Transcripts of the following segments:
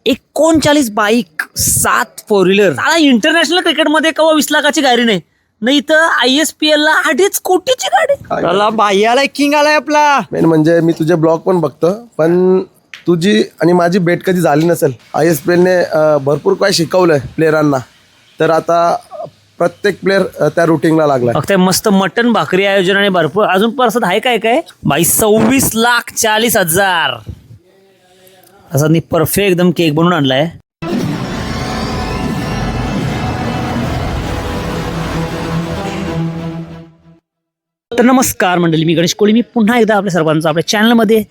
39 bike, 7 four wheeler. साला international क्रिकेटमध्ये कवा 20 लाखाची गाडी नाही. नाही तर ISPL ला 2.5 कोटीची गाडी. त्याला बाई आलाय, किंग आलाय आपला. मेन म्हणजे मी तुझे ब्लॉग पण बघतो, पण तुझी आणि माझी भेट कधी झाली नसेल. ISPLने भरपूर काय शिकवलंय प्लेयरांना, तर आता प्रत्येक प्लेअर त्या रुटीनला लागला. फक्त मस्त मटन भाकरी आयोजन आणि भरपूर अजून परत आहे काय काय बाई. 26,40,000 असा मी परफेक्ट एकदम केक बनवून आणलाय. तर नमस्कार मंडळी, मी गणेश कोळी. मी पुन्हा एकदा आपल्या सर्वांचं आपल्या चॅनलमध्ये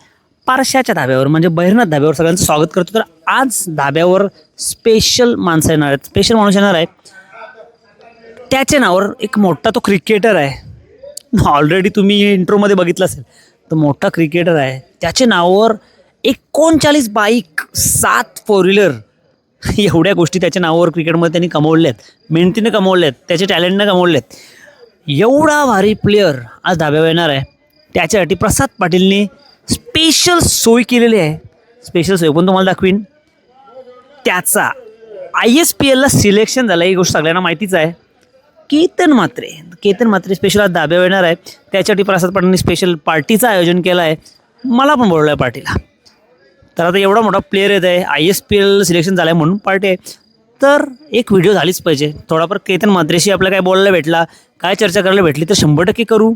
पारशाच्या धाब्यावर म्हणजे बहिरनाथ धाब्यावर सगळ्यांचं स्वागत करतो. तर आज धाब्यावर स्पेशल माणसं येणार आहेत, स्पेशल माणूस येणार आहे. त्याच्या नावावर एक मोठा तो क्रिकेटर आहे. ऑलरेडी तुम्ही इंट्रोमध्ये बघितलं असेल, तो मोठा क्रिकेटर आहे. त्याच्या नावावर 39 बाईक, 7 फोर व्हीलर, एवढ्या गोष्टी त्याच्या नावावर क्रिकेटमध्ये त्यांनी कमवल्या आहेत. मेहनतीने कमवल्या आहेत, त्याच्या टॅलेंटने कमवल्या आहेत. एवढा भारी प्लेअर आज धाब्यावर येणार आहे. त्याच्यासाठी प्रसाद पाटीलने स्पेशल सोय केलेली आहे. स्पेशल सोय पण तुम्हाला दाखवीन. त्याचा ISPLला सिलेक्शन झालं, ही गोष्ट सगळ्यांना माहितीच आहे. केतन मात्रे स्पेशल आज धाब्यावर येणार आहे. त्याच्यासाठी प्रसाद पाटीलने स्पेशल पार्टीचं आयोजन केलं आहे. मला पण बोलवलं आहे पार्टीला. तर आता एवढा मोठा प्लेअर येत आहे, ISPL सिलेक्शन झालं आहे म्हणून पार्टी आहे. तर एक व्हिडिओ झालीच पाहिजे. थोडाफार केतन मात्रेशी आपल्याला काय बोलायला भेटला, काय चर्चा करायला भेटली तर 100% करू.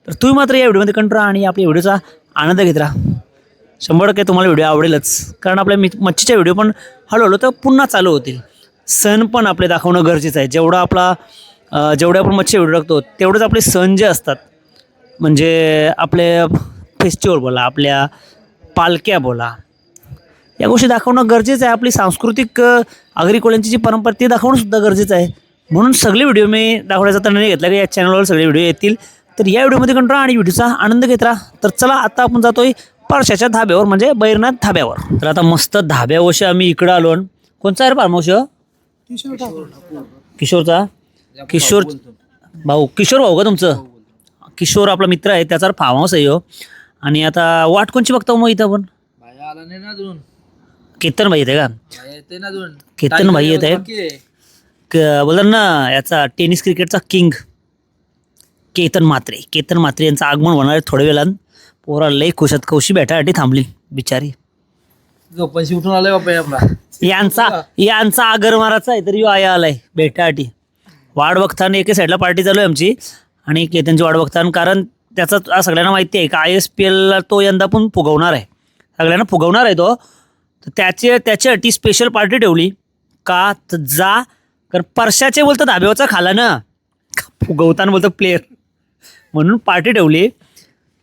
तर तुम्ही मात्र या व्हिडिओमध्ये कंट्रोल आणि आपल्या व्हिडिओचा आनंद घेत राहा. 100% तुम्हाला व्हिडिओ आवडेलच, कारण आपल्या मच्छीच्या व्हिडिओ पण हळूहळू तर पुन्हा चालू होतील. सण पण आपले दाखवणं गरजेचं आहे. जेवढे आपण मच्छी व्हिडिओ टाकतो तेवढेच आपले सण जे असतात, म्हणजे आपले फेस्टिवल बोला, आपल्या पालख्या बोला, या गोष्टी दाखवणं गरजेचं आहे. आपली सांस्कृतिक आगरी कोळ्यांची जी परंपरा ती दाखवणं सुद्धा गरजेचं आहे. म्हणून सगळे व्हिडिओ मी दाखवण्याचा तर नाही घेतला की या चॅनलवर सगळे व्हिडिओ येतील. तर या व्हिडिओमध्ये कंट्रोल आणि व्हिडिओचा आनंद घेत राहा. तर चला आता आपण जातोय पारशाच्या धाब्यावर म्हणजे बहिरनाथ धाब्यावर. तर आता मस्त धाब्यावशी आम्ही इकडं आलो. कोणचा आहे रे फार्म हाऊस? किशोरचा. किशोर भाऊ का तुमचं? किशोर आपला मित्र आहे, त्याचा फार्म हाऊस आहे. आणि आता वाट कोणची बघतो मग इथं पण? केतन भाई येते का? केतन भाई येत आहे. बोलतात ना याचा टेनिस क्रिकेटचा किंग केतन मात्रे यांचं आगमन होणार आहे थोड्या वेळात. पोरा लई खुशात कौशी भेटायसाठी थांबली बिचारी. उठून आलाय बापा आपला. यांचा आगरमाराचा आहे तरी आलाय भेटायसाठी. वाट बघताना एके साईडला पार्टी चालू आहे आमची आणि केतनची वाट बघताना, कारण त्याचा सगळ्यांना माहिती आहे का ISPLला तो यंदा पण फुगवणार आहे, सगळ्यांना फुगवणार आहे तो. तर त्याच्यासाठी स्पेशल पार्टी ठेवली का तर जा, कारण परशाचे बोलतं धाब्यावरचा खाला ना, फुगवताना बोलतं प्लेअर, म्हणून पार्टी ठेवली.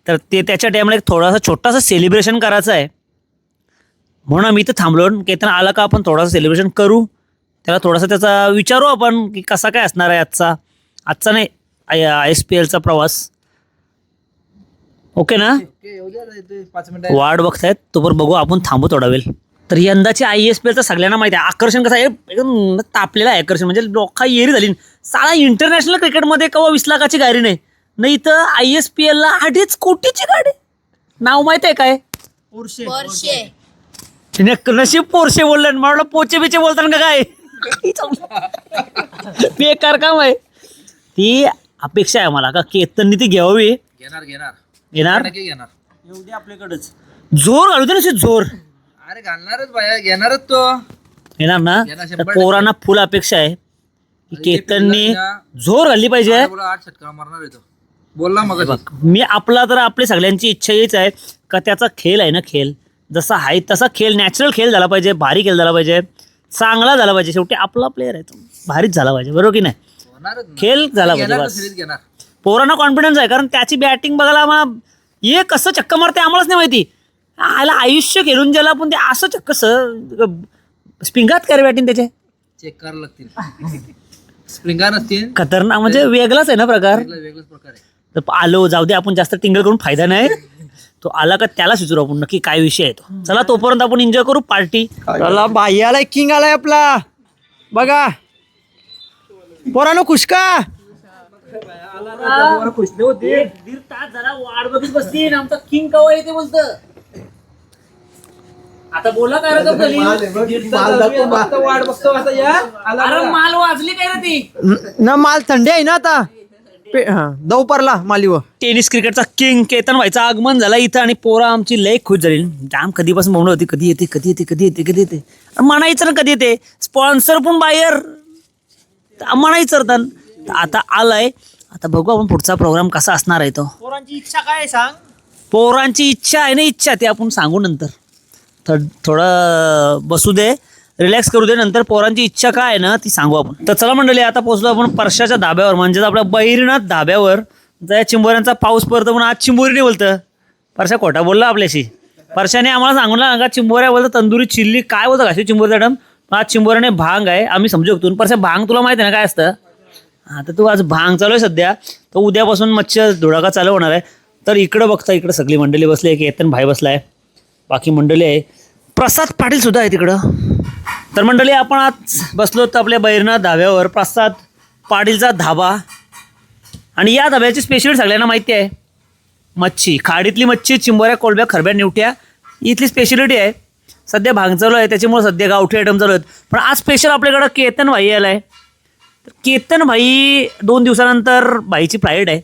तर ते त्याच्या टायमाला एक छोटासा सेलिब्रेशन करायचं आहे म्हणून आम्ही इथं थांबलो. केतन आला का आपण थोडासा सेलिब्रेशन करू, त्याला थोडासा त्याचा विचारू आपण की कसा काय असणार आहे आजचा नाही ISPLचा प्रवास. ओके ना? वाट बघतायत तोपर बघू, आपण थांबू थोडा वेळ. तर यंदाचे ISPLचं सगळ्यांना माहिती आहे आकर्षण कसं आहे, एकदम तापलेलं आहे आकर्षण. म्हणजे लोक येरी झाली. साला इंटरनॅशनल क्रिकेटमध्ये कवा 20 लाखाची गाडी नाही. नाही तर ISPLला 2.5 कोटीची गाडी. नाव माहित आहे काय? नशीब पोरशे बोलले, मला पोचे बिचे बोलतात का काय? बेकार काम आहे. ती अपेक्षा आहे मला का केतननी ती घ्यावी. येणार एवढी आपल्याकडेच जोर घालू दे ना, जोर. अरे घालणारच बाया, घेणारच तो. येणार ना? तर पोरांना फुल अपेक्षा आहे की केतननी जोर घालली पाहिजे. 8 षटकार मारणार आहे तो, बोलला मग. मी आपली सगळ्यांची इच्छा हीच आहे का त्याचा खेळ आहे ना, खेळ जसा आहे तसा खेळ, नॅचरल खेळ झाला पाहिजे, भारी खेळ झाला पाहिजे, चांगला झाला पाहिजे. शेवटी आपला प्लेअर आहे तो, भारीच झाला पाहिजे, बरोबर की नाही? खेळ झाला पाहिजे. पोरांना कॉन्फिडन्स आहे, कारण त्याची बॅटिंग बघायला आम्हाला हे कसं चक्क मारते आम्हालाच नाही माहिती. आला आयुष्य खेळून गेला पण ते असं चक्क स्पिंगात काय बॅटिंग त्याचे चेक करायला लागतील. स्प्रिंगा नसतील, खतरनाक म्हणजे वेगळाच आहे ना प्रकार. वेगळाच प्रकार आहे. तर आलो जाऊ दे, आपण जास्त टिंगल करून फायदा नाही. तो आला का त्यालाच विचारू आपण नक्की काय विषय आहे तो. चला तोपर्यंत आपण एन्जॉय करू पार्टी. त्याला बाई आलाय, किंग आलाय आपला. बघा पोरानो, खुश का? दीड तास झाला वाट बघत बसतील, आमचा किंग कवा येते बोलतं. आता बोला काय रे वाट बघतो आता या अरे माल वाजली काय रे ती न माल थंडी आहे ना आता दौपरला मालीवर. टेनिस क्रिकेटचा किंग केतन व्हायचं आगमन झाला इथं आणि पोरा आमची लय खुश झाली. जाम कधीपासून बोलणं होती कधी येते कधी येते कधी येते कधी येते म्हणायचं ना कधी येते. स्पॉन्सर पण बाहेर म्हणायचं तर आता आलाय. आता बघू आपण पुढचा प्रोग्राम कसा असणार आहे तो. पोरांची इच्छा काय आहे सांग. पोरांची इच्छा आहे ना इच्छा ते आपण सांगू नंतर. थोडं बसू दे रिलॅक्स करू दे नंतर पोरांची इच्छा काय आहे ना ती सांगू आपण. तर चला मंडळी आता पोहोचलो आपण परशाच्या धाब्यावर म्हणजेच आपल्या बहिरनाथ धाब्यावर. त्या चिंबोऱ्यांचा पाऊस पडतो म्हणून आज चिंबोरी नाही बोलतं. परशा खोटा बोलला आपल्याशी. परशाने आम्हाला सांगून का चिंबोऱ्या बोलतं तंदुरी चिल्ली काय बोलतं घाशी चिंबोरी मॅडम. आज चिंबोऱ्याने भांग आहे आम्ही समजू शकतो. परशा भांग तुला माहिती आहे ना काय असतं. आता तू आज भांग चालू आहे सध्या तर उद्यापासून मच्छर धुडाका चालू होणार आहे. तर इकडं बघता इकडं सगळी मंडळी बसली आहे. केतन भाई बसला आहे बाकी मंडळी आहे. प्रसाद पाटील सुद्धा आहे तिकडं. तर मंडळी आपण आज बसलो तर आपल्या बहिरनाथ धाब्यावर प्रसाद पाटीलचा धाबा. आणि या धाब्याची स्पेशालिटी सगळ्यांना माहिती आहे. मच्छी खाडीतली मच्छी चिंबोऱ्या कोळब्या खरब्या निवट्या इथली स्पेशालिटी आहे. सध्या भांग चालू आहे त्याच्यामुळे सध्या गावठी आयटम चालू आहेत. पण आज स्पेशल आपल्याकडं केतन भाई आला आहे. तर केतन भाई 2 दिवसानंतर भाईची फ्लाईट आहे.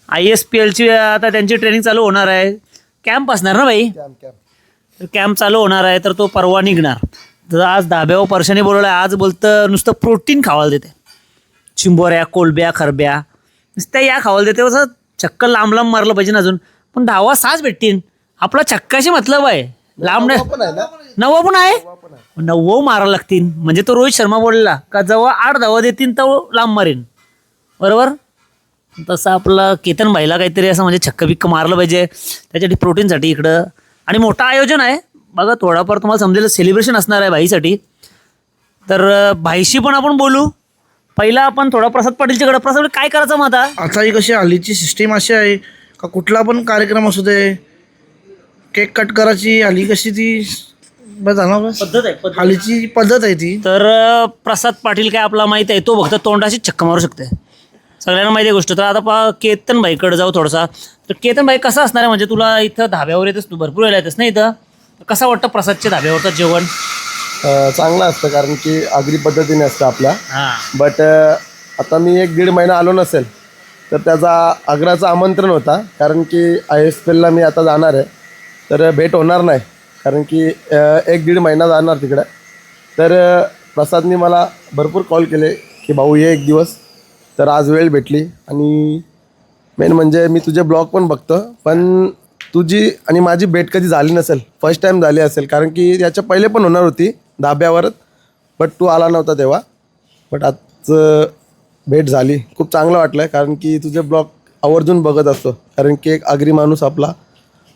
ISPLची आता त्यांची ट्रेनिंग चालू होणार आहे. कॅम्प असणार ना भाई. तर कॅम्प चालू होणार आहे तर तो परवा निघणार. तर आज धाब्यावर परशाने बोलवलं आहे. आज बोलतं नुसतं प्रोटीन खावायला देते. चिंबोऱ्या कोलब्या खरब्या नुसत्या या खावायला देते. असं चक्क लांब लांब मारलं पाहिजे ना अजून. पण धावा 6 भेटतील. आपला चक्काशी मतलब आहे लांब नाही. 9 पण आहे 9 मारायला लागतील. म्हणजे तो रोहित शर्मा बोलला का जेव्हा 8 धावा देतील तर लांब मारेन बरोबर. तसं आपलं केतन भाईला काहीतरी असं म्हणजे छक्क बिक्क मारलं पाहिजे त्याच्यासाठी प्रोटीनसाठी इकडं. आणि मोठं आयोजन आहे बघा. थोडाफार तुम्हाला समजेल सेलिब्रेशन असणार आहे भाईसाठी. तर भाईशी पण आपण बोलू. पहिला आपण थोडा प्रसाद पाटीलच्याकडे. प्रसाद काय करायचं मग आता ही कशी हल्लीची सिस्टीम अशी आहे का कुठला पण कार्यक्रम असू दे केक कट करायची हल्ली कशी ती बस पद्धत आहे हल्लीची पद्धत आहे ती. तर प्रसाद पाटील काय आपला माहिती आहे तो फक्त तोंडाशी चक्क मारू शकते सगळ्यांना माहिती आहे गोष्ट. तर आता केतन भाईकडे जाऊ थोडासा. तर केतन भाई कसं असणार आहे म्हणजे तुला इथं धाब्यावर येतच तू भरपूर वेळा येतस ना इथं. कसं वाटतं प्रसादच्या धाब्यावरचं जेवण. चांगलं असतं कारण की आगरी पद्धतीने असतं आपल्या. हां बट आता मी 1-1.5 महिना आलो नसेल तर त्याचा आग्र्याचं आमंत्रण होता. कारण की ISPLला मी आता जाणार आहे तर भेट होणार नाही. कारण की 1-1.5 महिना जाणार तिकडं. तर प्रसादने मला भरपूर कॉल केले की भाऊ ये एक दिवस. तर आज वेळ भेटली. आणि मेन म्हणजे मी तुझे ब्लॉग पण बघतो पण तुझी आणि माझी भेट कधी झाली नसेल. फर्स्ट टाईम झाली असेल कारण की याच्या पहिले पण होणार होती धाब्यावरच बट तू आला नव्हता तेव्हा. बट आज भेट झाली. खूप चांगलं वाटलं कारण की तुझे ब्लॉग आवर्जून बघत असतो. कारण की एक आगरी माणूस आपला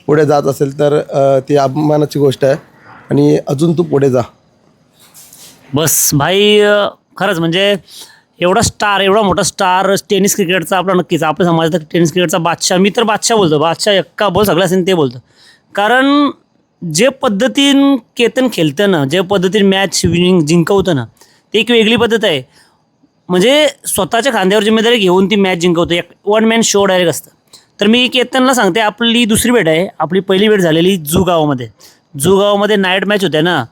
पुढे जात असेल तर ती अभिमानाची गोष्ट आहे. आणि अजून तू पुढे जा. बस भाई खरंच म्हणजे एवढा मोठा स्टार टेनिस क्रिकेटचा आपला नक्कीच आपल्या समाजात टेनिस क्रिकेटचा बादशाह. मी तर बादशाह बोलतो. बादशाह एक्का बोल सगळं असेल ते बोलतो. कारण जे पद्धतीनं केतन खेळतं ना जे पद्धतीने मॅच विनिंग जिंकवतं ना ते एक वेगळी पद्धत आहे. म्हणजे स्वतःच्या खांद्यावर जिम्मेदारी घेऊन ती मॅच जिंकवतो. एक 1 मॅन शो डायरेक्ट असतं. तर मी केतनला सांगते आपली दुसरी भेट आहे. आपली पहिली भेट झालेली जुगावामध्ये नाईट मॅच होत्या ना.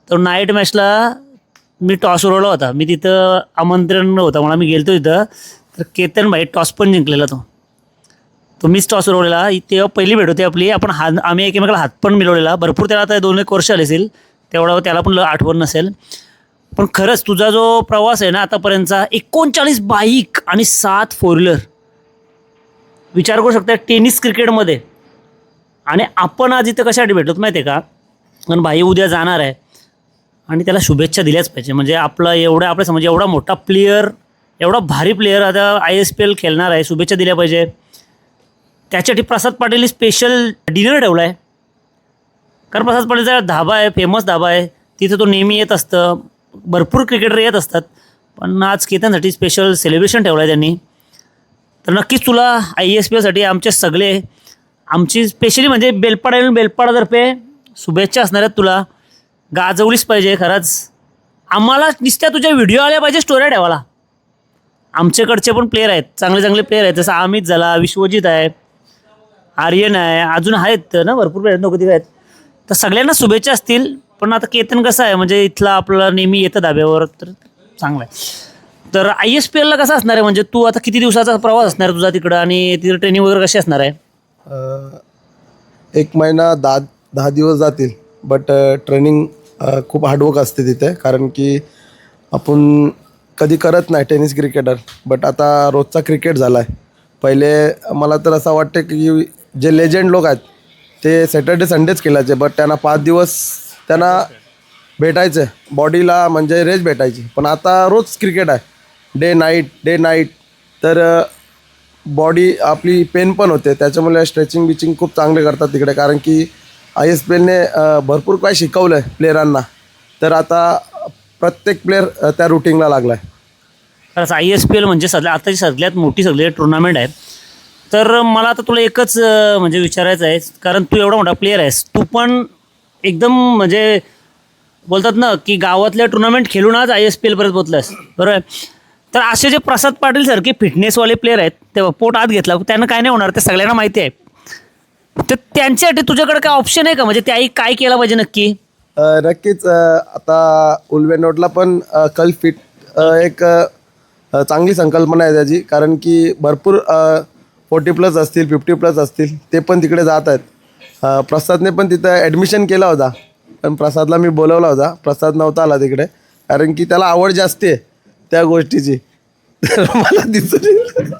तर नाईट मॅचला मी टॉस उडवला होता. मी तिथं आमंत्रण होतं मला मी गेलतो तिथं. तर केतन भाई टॉस पण जिंकलेला तो मीच टॉस उडवलेला. तेव्हा पहिली भेट होती आपली. आम्ही एकमेकाला हात पण मिळवलेला. भरपूर त्याला आता 2-1 वर्ष आले असेल तेवढा त्याला पण आठवण नसेल. पण खरंच तुझा जो प्रवास आहे ना आतापर्यंतचा 39 बाईक आणि 7 4 व्हीलर विचार करू शकता टेनिस क्रिकेटमध्ये. आणि आपण आज इथं कशासाठी भेटलो माहिती आहे का. कारण भाई उद्या जाणार आहे आणि त्याला शुभेच्छा दिल्याच पाहिजे. म्हणजे आपल्या समज एवढा मोठा प्लेयर एवढा भारी प्लेयर आता ISPL खेळणार आहे. शुभेच्छा दिल्या पाहिजे. त्याच्यासाठी प्रसाद पाटीलने स्पेशल डिनर ठेवला आहे. कारण प्रसाद पाटीलचा धाबा आहे फेमस धाबा आहे. तिथं तो नेहमी येत असतं. भरपूर क्रिकेटर येत असतात. पण आज केतनसाठी स्पेशल सेलिब्रेशन ठेवलं आहे त्यांनी. तर नक्कीच तुला ISPLसाठी आमची स्पेशली म्हणजे बेलपाडातर्फे शुभेच्छा असणार आहेत तुला. गाजवलीच पाहिजे खरंच. आम्हाला नुसत्या तुझ्या व्हिडिओ आल्या पाहिजे स्टोऱ्या ठेवायला. आमच्याकडचे पण प्लेयर आहेत चांगले प्लेयर आहेत. जसं अमित झाला विश्वजित आहे आर्यन आहे अजून आहेत ना भरपूर प्लेयर नको आहेत. तर सगळ्यांना शुभेच्छा असतील. पण आता केतन कसं आहे म्हणजे इथला आपला नेहमी येतं धाब्यावर, तर चांगलं आहे. तर ISPL ला कसं असणार आहे म्हणजे तू आता किती दिवसाचा प्रवास असणार आहे तुझा तिकडं, आणि तिथं ट्रेनिंग वगैरे कशी असणार आहे? 1 महिना 10 दिवस जातील. बट ट्रेनिंग खूप हार्डवर्क असते तिथे, कारण की आपण कधी करत नाही टेनिस क्रिकेटर, बट आता रोजचा क्रिकेट झाला आहे. पहिले मला तर असं वाटतं की जे लेजंड लोक आहेत ते सॅटर्डे संडेच खेळायचे, बट त्यांना 5 दिवस त्यांना भेटायचं बॉडीला, म्हणजे रेस्ट भेटायची. पण आता रोज क्रिकेट आहे, डे नाईट, तर बॉडी आपली पेन पण होते. त्याच्यामुळे स्ट्रेचिंग बिचिंग खूप चांगले करतात तिकडे, कारण की ISPLने भरपूर काय शिकवलं आहे प्लेयरांना. तर आता प्रत्येक प्लेअर त्या रुटीनला लागला आहे. खरंच ISPL म्हणजे आताची सगळ्यात मोठी टुर्नामेंट आहे. तर मला आता तुला एकच म्हणजे विचारायचं आहे, कारण तू एवढा मोठा प्लेअर आहेस, तू पण एकदम म्हणजे बोलतात ना की गावातल्या टुर्नामेंट खेळून आज ISPL पर्यंत पोहोचलास, बरोबर आहे. तर असे जे प्रसाद पाटील सारखे फिटनेसवाले प्लेअर आहेत, तेव्हा पोट आत घेतला त्यांना काय नाही होणार, ते सगळ्यांना माहिती आहे. तर त्यांच्यासाठी तुझ्याकडे काय ऑप्शन आहे का, म्हणजे त्याही काय केलं पाहिजे नक्की? नक्कीच. आता उल्वेनोटला पण कल फिट एक चांगली संकल्पना आहे त्याची, कारण की भरपूर 40+ असतील, 50+ असतील, ते पण तिकडे जात आहेत. प्रसादने पण तिथं ॲडमिशन केला होता, पण प्रसादला मी बोलवला होता. प्रसाद नव्हता आला तिकडे, कारण की त्याला आवड जास्त आहे त्या गोष्टीची. तर मला दिसून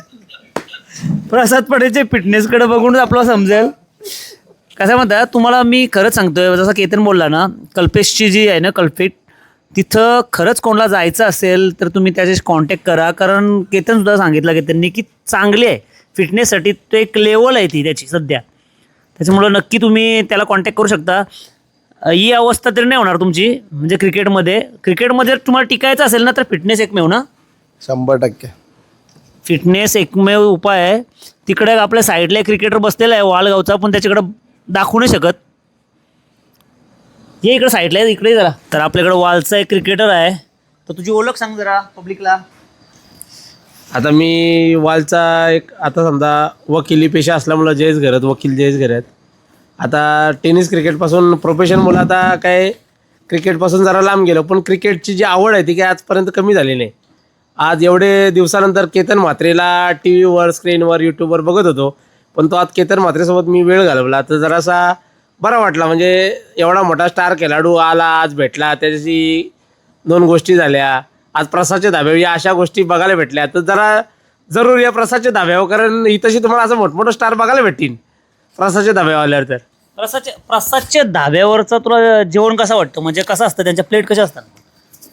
प्रसाद पाटीलचे फिटनेसकडे बघूनच आपलं समजेल. कसं म्हणतात, तुम्हाला मी खरंच सांगतोय, जसं केतन बोलला ना, कल्पेशची जी आहे ना कल्फिट, तिथं खरंच कोणाला जायचं असेल तर तुम्ही त्याच्याशी कॉन्टॅक्ट करा. कारण केतनसुद्धा सांगितलं की त्यांनी की चांगली आहे फिटनेससाठी, तो एक लेवल आहे ती त्याची सध्या. त्याच्यामुळं नक्की तुम्ही त्याला कॉन्टॅक्ट करू शकता. ही अवस्था तरी नाही होणार तुमची, म्हणजे क्रिकेटमध्ये जर तुम्हाला टिकायचं असेल ना, तर फिटनेस एकमेव ना, 100%. फिटनेस एकमेव उपाय आहे. तिकडे आपल्या साईडला क्रिकेटर बसलेला आहे वाळगावचा, पण त्याच्याकडं दाखवू नाही शकत. ये इकडे साईडला आहे, इकडे जरा. तर आपल्याकडे वालचा एक क्रिकेटर आहे, तर तुझी ओळख सांग जरा पब्लिकला. आता मी वालचा एक, आता समजा वकिली पेशा असल्यामुळं जयेश घरत, वकील जयेश घरत. आता टेनिस क्रिकेटपासून प्रोफेशन मुलं आता काय क्रिकेटपासून जरा लांब गेलो, पण क्रिकेटची जी आवड आहे ती काय आजपर्यंत कमी झाली नाही. आज एवढे दिवसानंतर केतन म्हात्रेला TV वर, स्क्रीनवर, यूट्यूबवर बघत होतो, पण तो आज केतन म्हात्रेसोबत मी वेळ घालवला तर जरासा बरा वाटला. म्हणजे एवढा मोठा स्टार खेळाडू आला, आज भेटला, त्याच्याशी 2 गोष्टी झाल्या. आज प्रसादच्या धाब्यावर या अशा गोष्टी बघायला भेटल्या, तर जरा जरूर या प्रसादच्या धाब्यावर, कारण इथंशी तुम्हाला असं मोठमोठं स्टार बघायला भेटतील प्रसादच्या धाब्यावर आल्यावर. तर प्रसादच्या धाब्यावरचा तुला जेवण कसं वाटतं, म्हणजे कसं असतं, त्यांच्या प्लेट कशा असतात?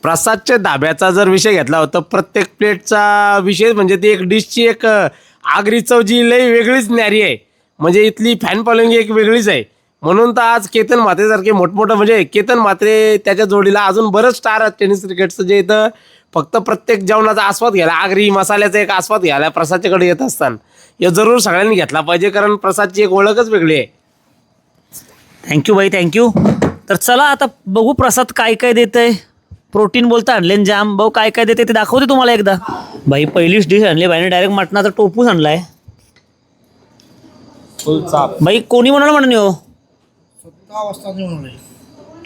प्रसादच्या धाब्याचा जर विषय घेतला होता, प्रत्येक प्लेटचा विषय म्हणजे ती एक डिशची एक आगरी चव जी लई वेगळीच न्यारी आहे. म्हणजे इथली फॅन फॉलोइंग एक वेगळीच आहे. म्हणून तर आज केतन म्हात्रेसारखे मोठमोठं, म्हणजे केतन म्हात्रे त्याच्या जोडीला अजून बरंच स्टार आहेत टेनिस क्रिकेटचं, जे इथं फक्त प्रत्येक जेवणाचा आस्वाद घ्यायला, आगरी मसाल्याचा एक आस्वाद घ्यायला प्रसादच्याकडे येत असताना हे जरूर सगळ्यांनी घेतला पाहिजे, कारण प्रसादची एक ओळखच वेगळी आहे. थँक्यू भाई, थँक्यू. तर चला आता बघू प्रसाद काय काय देत आहे. प्रोटीन बोलता आणले जाम, भाऊ काय काय देते ते दाखवते तुम्हाला एकदा. भाई पहिलीच डिश आणली भाईने, डायरेक्ट मटणाचा टोपूच आणलाय. भाई कोणी म्हणाल म्हणून हो, 17 वाजता म्हणून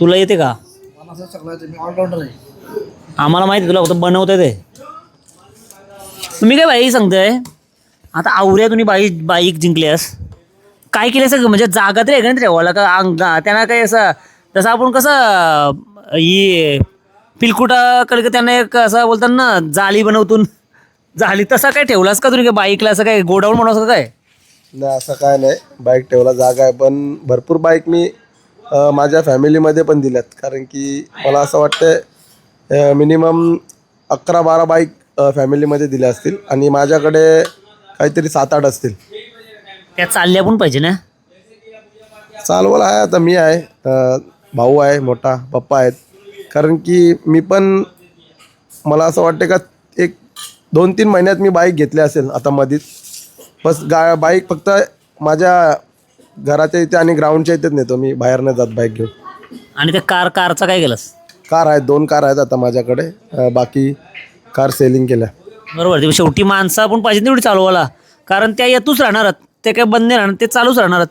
तुला येते का? मला असं सगळं येतं, मी ऑलराऊंडर आहे. आम्हाला माहिती तुला फक्त बनवता ते. तुम्ही काय बाई सांगताय, आता आवऱ्या तुम्ही बाईक जिंकल्यास, काय केलं सगळं, म्हणजे जागा तरी आहे का नाही ठेवायला का? त्यांना काही असं, जसं आपण कसं ही पिलकुटाकडे त्यांना एक असं बोलतात ना, जाळी बनवतून झाली, तसा काय ठेवलास का तुम्ही काय बाईकला, असं काय गोडाऊन म्हणून काय? नाही, असं काय नाही. बाईक ठेवला जागा आहे, पण भरपूर बाईक मी माझ्या फॅमिलीमध्ये पण दिल्यात, कारण की मला असं वाटतं मिनिमम 11-12 बाईक फॅमिलीमध्ये दिल्या असतील, आणि माझ्याकडे काहीतरी 7-8 असतील. त्या चालल्या पण पाहिजे ना. चालवलं आहे आता मी आहे, भाऊ आहे मोठा, पप्पा आहेत. कारण की मी पण, मला असं वाटतं का एक 2-3 महिन्यात मी बाईक घेतली असेल आता मधीच. बस बाईक फक्त माझ्या घराच्या इथे आणि ग्राउंडच्या इथेच नेतो मी, बाहेर नाही जात बाईक घेऊन. आणि त्या कारचा काय केलंस? कार आहेत, 2 कार आहेत आता माझ्याकडे, बाकी कार सेलिंग केल्या. बरोबर, ते शेवटी माणसं पण पाहिजे तेवढी चालवायला, कारण त्या येतूच राहणार, ते काय बंद नाही राहणार, ते चालूच राहणार.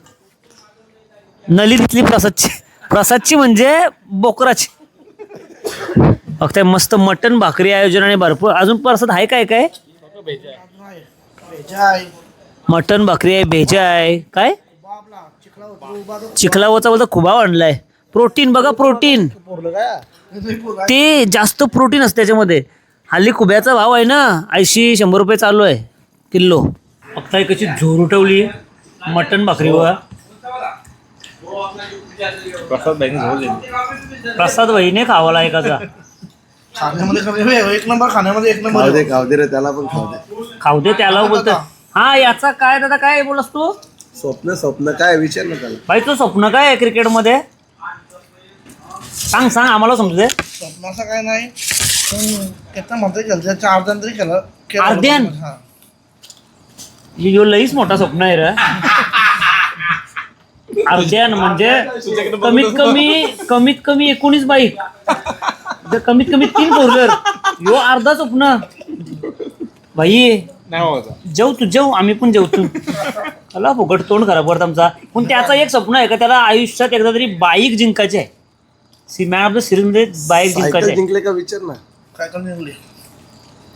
नली तिथली प्रसादची प्रसादची म्हणजे बोकराची. फक्त मस्त मटन भाकरी आयोजन आणि भरपूर अजून प्रसाद आहे काय काय. भेजा आहे, मटन भाकरी आहे, भेजा आहे, काय आपला चिखलावर चिखलावचा बोलतो खुबा आणलाय. प्रोटीन बघा प्रोटीन, ते जास्त प्रोटीन असते त्याच्यामध्ये. हल्ली खुब्याचा भाव आहे ना 80-100 रुपये चालू आहे किलो. फक्त कशी झोर उठवली मटन भाकरी बघा. प्रसाद भाईने खावाला एकाचा. खाण्यामध्ये एक नंबर, खाण्यामध्ये एक नंबर. खाऊ दे रे त्याला पण खाऊ दे. खाऊ दे त्याला बोलतो. हा याचा काय दादा काय बोलस तू. स्वप्न काय विचार ना त्याला. भाई तुझं स्वप्न काय आहे क्रिकेटमध्ये सांग सांग आम्हाला समजू दे. स्वप्नाचं काय नाही, पण किती म्हणते खेळते 4 जण तरी केलं. अर्ध्यान? हा. यो लईच मोठा स्वप्न आहे रे. अर्ध्यान म्हणजे कमीत कमी 19 बाईक, कमीत कमी 3 फोर व्हीलर. यो अर्धा स्वप्न भाई. जेव आम्ही पण जेवतो. मला फुकट तोंड खराब करत आमचा. पण त्याचा एक स्वप्न आहे का त्याला आयुष्यात एकदा तरी बाईक जिंकायची आहे. मॅन ऑफ द सिरीज मध्ये बाईक जिंकायची सायकल आहे. जिंकले का विचार ना. सायकल जिंकली,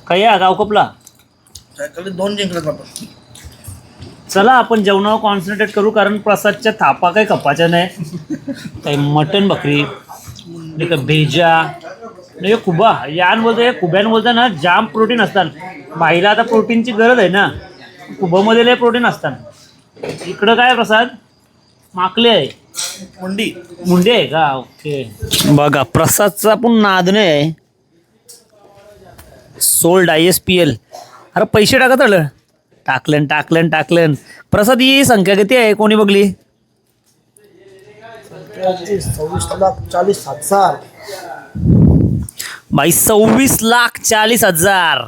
काय आहे गाव कपला. सायकल 2 जिंकल्यात आपण. चला आपण जेवणावर कॉन्सन्ट्रेट करू कारण प्रसादच्या थापा काही कपाच्या नाही. काही मटन भाकरी, भेजा, हे खुबा यान बोलतो. हे खुब्यान बोलता ना जाम प्रोटीन असतात. बाईला आता प्रोटीनची गरज आहे ना. खुबामध्ये लय प्रोटीन असतात. इकडं काय प्रसाद माकले आहे, मुंडे आहे का. ओके बघा प्रसादचा पण नाद नाही. Sold ISPL. अरे पैसे टाकत आलं. टाकलं. प्रसाद ही संख्या किती आहे कोणी बघली. 26,40,000. बाई 26,40,000.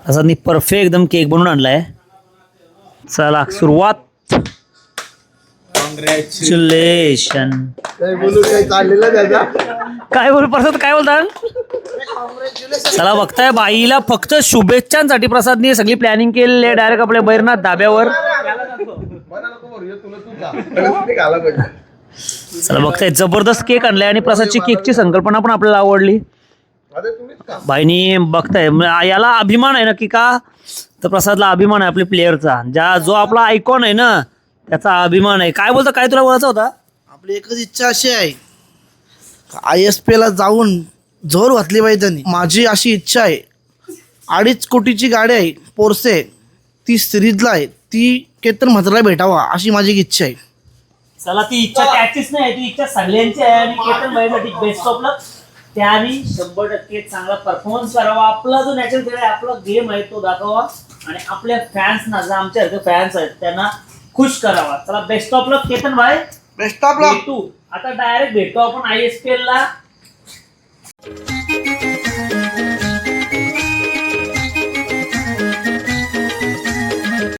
प्रसादनी परफेक्ट एकदम केक बनवून आणलाय. चला सुरुवात. कॉंग्रॅच्युलेशन. काय बोलू प्रसाद काय बोलता. चला बघताय बाईला फक्त शुभेच्छांसाठी प्रसादनी सगळी प्लॅनिंग केलेली आहे. डायरेक्ट आपल्या बैरनाथ धाब्यावर. चला बघताय जबरदस्त केक आणलाय आणि प्रसादची केकची संकल्पना पण आपल्याला आवडली. बाईनी बघताय याला अभिमान आहे नक्की का. तर प्रसादला अभिमान आहे आपल्या प्लेअरचा. जो आपला आयकॉन आहे ना त्याचा अभिमान आहे. काय बोलतो काय तुला बोलायचं होता. आपली एकच इच्छा अशी आहे ISPL ला जाऊन जोर घातली पाहिजे त्यांनी. माझी अशी इच्छा आहे. 2.5 कोटीची गाडी आहे पोर्से, ती सिरीजला आहे, ती केतन म्हात्राला भेटावा अशी माझी इच्छा आहे. चला ती इच्छा त्याचीच नाही ती इच्छा सगळ्यांची आहे. आणि केतन भाईसाठी बेस्ट ऑफ लक. त्याने 100% चांगला परफॉर्मन्स करावा. आपला जो नॅचरल खेळ आहे आपला गेम आहे तो दाखवा आणि आपल्या फॅन्सना जे आमच्यासारखे फॅन्स आहेत त्यांना खुश करावा. चला बेस्ट ऑफ लक केतन भाई. बेस्ट ऑफ लक. भेटू आता डायरेक्ट भेटू आपण ISPL ला.